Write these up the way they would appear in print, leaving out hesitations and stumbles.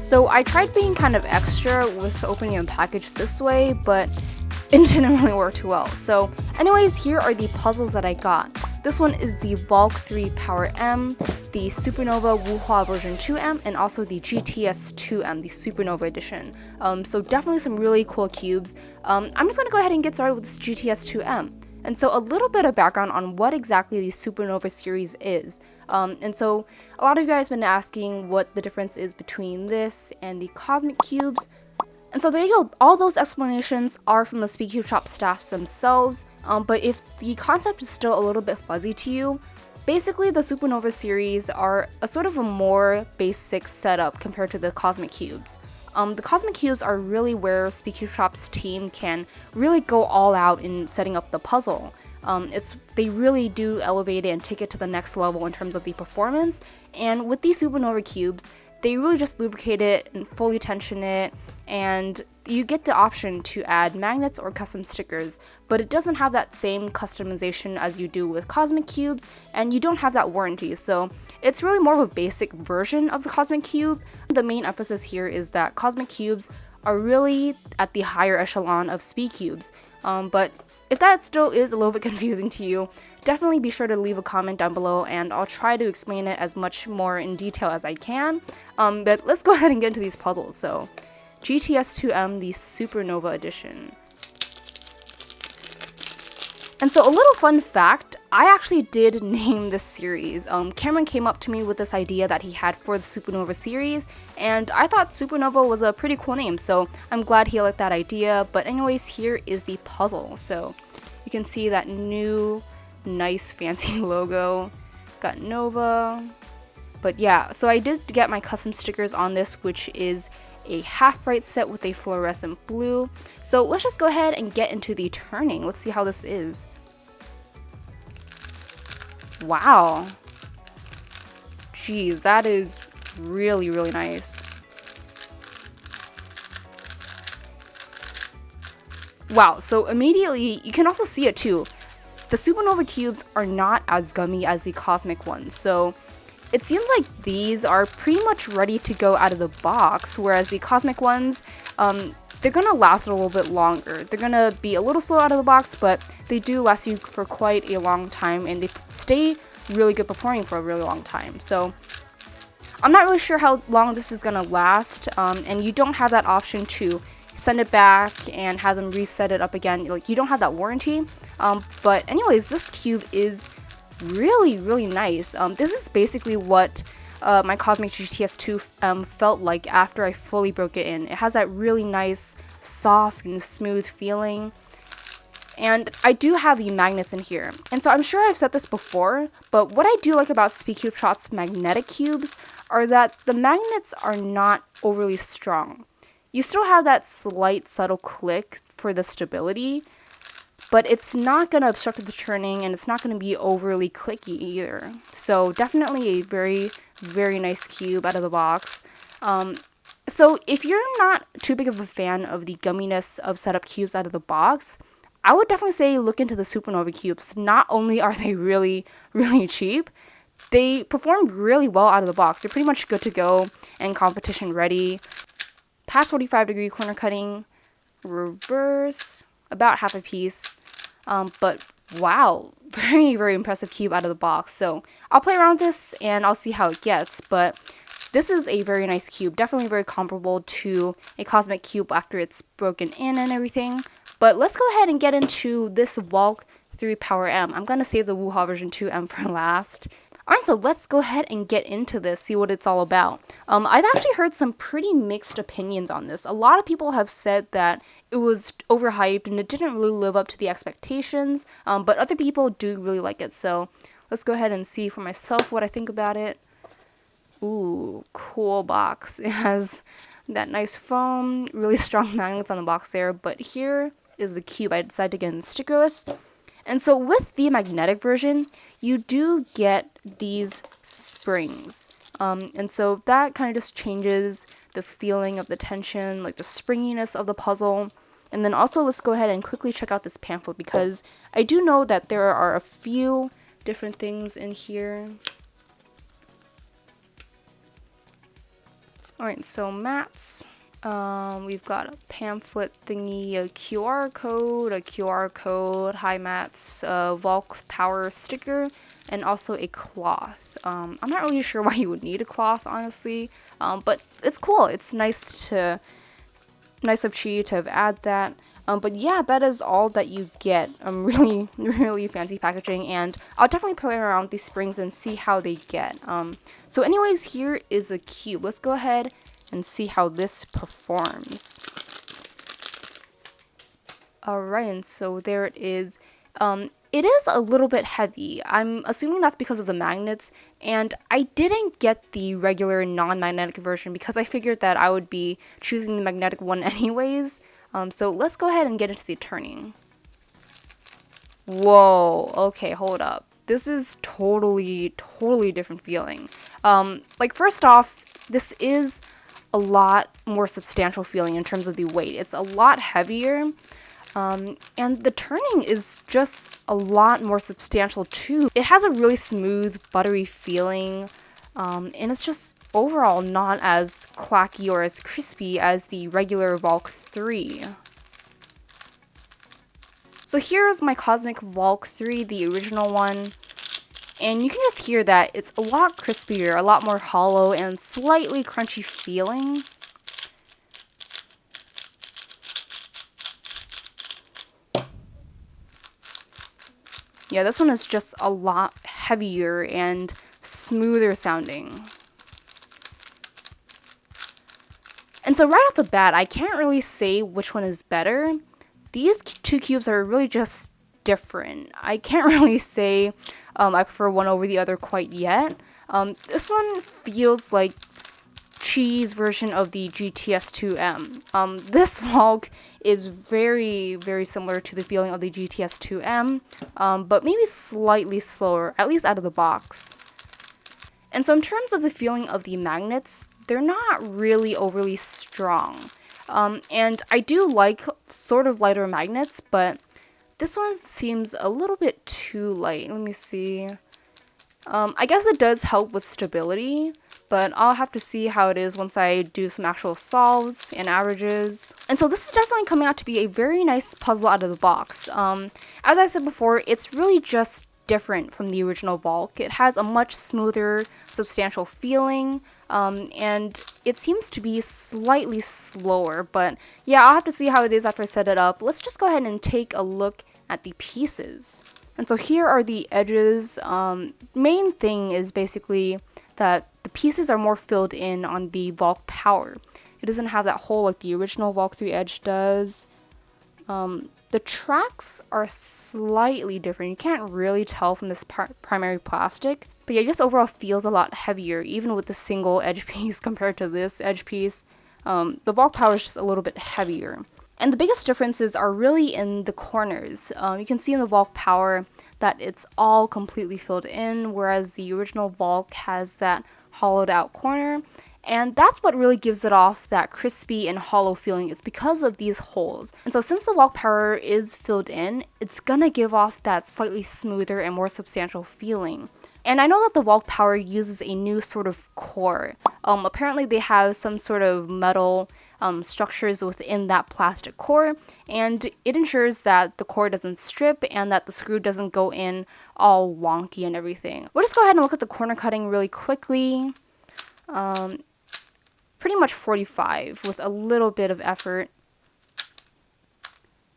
So I tried being kind of extra with opening a package this way, but it didn't really work too well. So anyways, here are the puzzles that I got. This one is the Valk 3 Power M, the Supernova WuHua version 2M, and also the GTS 2M, the Supernova edition. So definitely some really cool cubes. I'm just gonna go ahead and get started with this GTS 2M. And so a little bit of background on what exactly the Supernova series is. And so a lot of you guys have been asking what the difference is between this and the Cosmic Cubes. And so there you go, all those explanations are from the SpeedCubeShop staffs themselves, but if the concept is still a little bit fuzzy to you, basically the Supernova series are a sort of a more basic setup compared to the Cosmic Cubes. The Cosmic Cubes are really where SpeedCubeShop's team can really go all out in setting up the puzzle. They really do elevate it and take it to the next level in terms of the performance, and with these Supernova Cubes, they really just lubricate it and fully tension it, and you get the option to add magnets or custom stickers, but it doesn't have that same customization as you do with Cosmic Cubes, and you don't have that warranty, so it's really more of a basic version of the Cosmic Cube. The main emphasis here is that Cosmic Cubes are really at the higher echelon of Speed Cubes, but if that still is a little bit confusing to you, definitely be sure to leave a comment down below and I'll try to explain it as much more in detail as I can. But let's go ahead and get into these puzzles. So, GTS 2M, the Supernova edition. And so a little fun fact, I actually did name this series. Cameron came up to me with this idea that he had for the Supernova series, and I thought Supernova was a pretty cool name, so I'm glad he liked that idea. But anyways, here is the puzzle. So you can see that new, nice, fancy logo. Got Nova. But yeah, so I did get my custom stickers on this, which is a half bright set with a fluorescent blue. So let's just go ahead and get into the turning. Let's see how this is. Wow. Geez, that is really, really nice. Wow, so immediately, you can also see it too. The Supernova Cubes are not as gummy as the Cosmic ones, so it seems like these are pretty much ready to go out of the box, whereas the Cosmic ones, they're gonna last a little bit longer. They're gonna be a little slow out of the box, but they do last you for quite a long time, and they stay really good performing for a really long time. So I'm not really sure how long this is gonna last, and you don't have that option to send it back and have them reset it up again. Like, you don't have that warranty. But anyways, this cube is really, really nice. This is basically what my Cosmic GTS 2 felt like after I fully broke it in. It has that really nice, soft and smooth feeling. And I do have the magnets in here. And so I'm sure I've said this before, but what I do like about SpeedCubeShop's magnetic cubes are that the magnets are not overly strong. You still have that slight subtle click for the stability, but it's not going to obstruct the turning, and it's not going to be overly clicky either. So definitely a very, very nice cube out of the box. So if you're not too big of a fan of the gumminess of setup cubes out of the box, I would definitely say look into the Supernova cubes. Not only are they really, really cheap, they perform really well out of the box. They're pretty much good to go and competition ready. Past 45-degree corner cutting, reverse, about half a piece. But wow, very, very impressive cube out of the box. So I'll play around with this and I'll see how it gets. But this is a very nice cube, definitely very comparable to a Cosmic Cube after it's broken in and everything. But let's go ahead and get into this Valk 3 Power M. I'm going to save the WuHua version 2M for last. Alright, so let's go ahead and get into this, see what it's all about. I've actually heard some pretty mixed opinions on this. A lot of people have said that it was overhyped and it didn't really live up to the expectations, but other people do really like it. So let's go ahead and see for myself what I think about it. Ooh, cool box. It has that nice foam, really strong magnets on the box there, but here is the cube. I decided to get in stickerless. And so with the magnetic version, you do get these springs. And so that kind of just changes the feeling of the tension, like the springiness of the puzzle. And then also let's go ahead and quickly check out this pamphlet, because I do know that there are a few different things in here. Alright, so mats. We've got a pamphlet thingy, a QR code, hi mats, a Valk power sticker, and also a cloth. I'm not really sure why you would need a cloth, honestly, but it's cool. It's nice of QiYi to have added that. But yeah, that is all that you get. Really, really fancy packaging, and I'll definitely play around with these springs and see how they get. So anyways, here is a cube. Let's go ahead and see how this performs. Alright, and so there it is. It is a little bit heavy. I'm assuming that's because of the magnets, and I didn't get the regular non-magnetic version because I figured that I would be choosing the magnetic one anyways. So let's go ahead and get into the turning. Whoa, okay, hold up. This is totally different feeling. Like first off, this is a lot more substantial feeling in terms of the weight. It's a lot heavier. And the turning is just a lot more substantial too. It has a really smooth, buttery feeling, and it's just overall not as clacky or as crispy as the regular Valk 3. So here's my Cosmic Valk 3, the original one, and you can just hear that it's a lot crispier, a lot more hollow, and slightly crunchy feeling. Yeah, this one is just a lot heavier and smoother sounding. And so right off the bat, I can't really say which one is better. These two cubes are really just different. I can't really say I prefer one over the other quite yet. This one feels like QiYi's version of the GTS2M. This Valk is very similar to the feeling of the GTS2M, but maybe slightly slower, at least out of the box. And so in terms of the feeling of the magnets, they're not really overly strong. And I do like sort of lighter magnets, but this one seems a little bit too light. Let me see. I guess it does help with stability, but I'll have to see how it is once I do some actual solves and averages. And so this is definitely coming out to be a very nice puzzle out of the box. As I said before, it's really just different from the original Valk. It has a much smoother, substantial feeling, and it seems to be slightly slower, but yeah, I'll have to see how it is after I set it up. Let's just go ahead and take a look at the pieces. And so here are the edges. Main thing is basically that the pieces are more filled in on the Valk power. It doesn't have that hole like the original Valk 3 edge does. The tracks are slightly different. You can't really tell from this primary plastic, but yeah, it just overall feels a lot heavier, even with the single edge piece compared to this edge piece. The Valk power is just a little bit heavier. And the biggest differences are really in the corners. You can see in the Valk power that it's all completely filled in, whereas the original Valk has that hollowed out corner. And that's what really gives it off that crispy and hollow feeling. It's because of these holes. And so since the Valk power is filled in, it's gonna give off that slightly smoother and more substantial feeling. And I know that the Valk power uses a new sort of core. Apparently they have some sort of metal structures within that plastic core, and it ensures that the core doesn't strip and that the screw doesn't go in all wonky and everything. We'll just go ahead and look at the corner cutting really quickly. Pretty much 45 with a little bit of effort.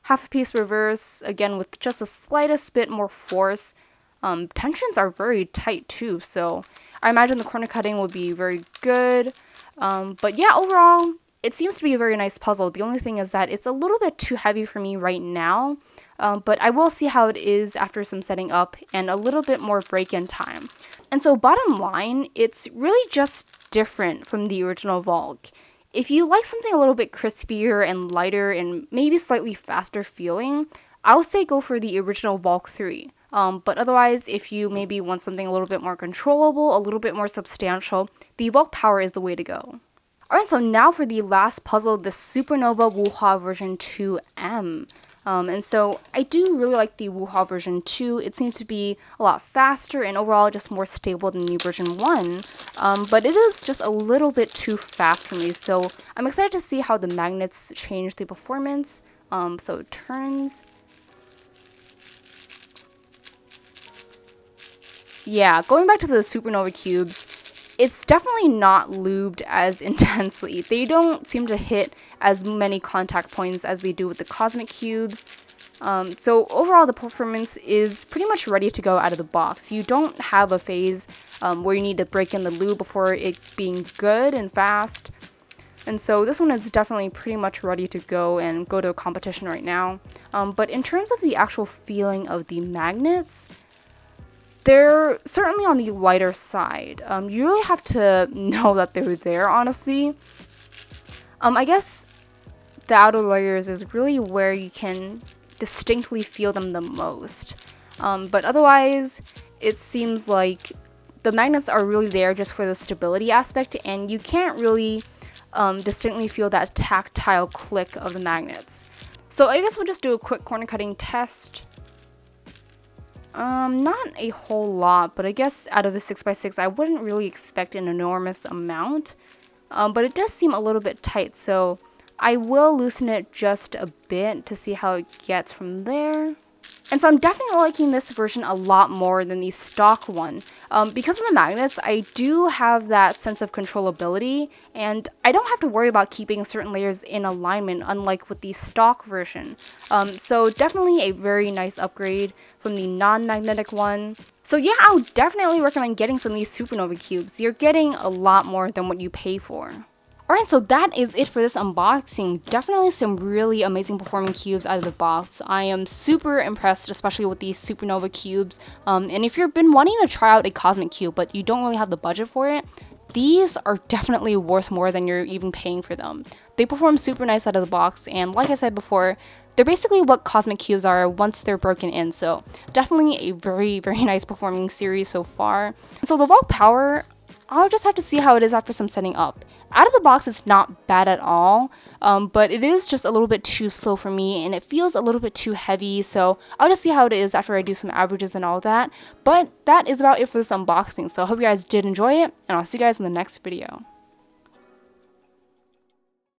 Half a piece reverse, again with just the slightest bit more force. Tensions are very tight too, so I imagine the corner cutting will be very good. But yeah, overall, it seems to be a very nice puzzle. The only thing is that it's a little bit too heavy for me right now, but I will see how it is after some setting up and a little bit more break-in time. And so bottom line, it's really just different from the original Valk. If you like something a little bit crispier and lighter and maybe slightly faster feeling, I would say go for the original Valk 3. But otherwise, if you maybe want something a little bit more controllable, a little bit more substantial, the Valk power is the way to go. Alright, so now for the last puzzle, the Supernova WuHua version 2M. And so I do really like the Wu-Hau version 2. It seems to be a lot faster and overall just more stable than the version 1. But it is just a little bit too fast for me. So I'm excited to see how the magnets change the performance. So it turns. Yeah, going back to the Supernova cubes, it's definitely not lubed as intensely. They don't seem to hit as many contact points as they do with the Cosmic cubes. So overall, the performance is pretty much ready to go out of the box. You don't have a phase where you need to break in the lube before it being good and fast. And so this one is definitely pretty much ready to go and go to a competition right now. But in terms of the actual feeling of the magnets, they're certainly on the lighter side. You really have to know that they're there, honestly. I guess the outer layers is really where you can distinctly feel them the most. But otherwise, it seems like the magnets are really there just for the stability aspect, and you can't really distinctly feel that tactile click of the magnets. So I guess we'll just do a quick corner cutting test. Not a whole lot, but I guess out of a 6x6, I wouldn't really expect an enormous amount. But it does seem a little bit tight, so I will loosen it just a bit to see how it gets from there. And so I'm definitely liking this version a lot more than the stock one. Because of the magnets, I do have that sense of controllability, and I don't have to worry about keeping certain layers in alignment, unlike with the stock version. So definitely a very nice upgrade from the non-magnetic one. So yeah, I would definitely recommend getting some of these Supernova cubes. You're getting a lot more than what you pay for. Alright, so that is it for this unboxing. Definitely some really amazing performing cubes out of the box. I am super impressed, especially with these Supernova cubes. And if you've been wanting to try out a Cosmic cube, but you don't really have the budget for it, these are definitely worth more than you're even paying for them. They perform super nice out of the box, and like I said before, they're basically what Cosmic cubes are once they're broken in, so definitely a very, very nice performing series so far. So the Valk power, I'll just have to see how it is after some setting up. Out of the box, it's not bad at all, but it is just a little bit too slow for me, and it feels a little bit too heavy, so I'll just see how it is after I do some averages and all that. But that is about it for this unboxing, so I hope you guys did enjoy it, and I'll see you guys in the next video.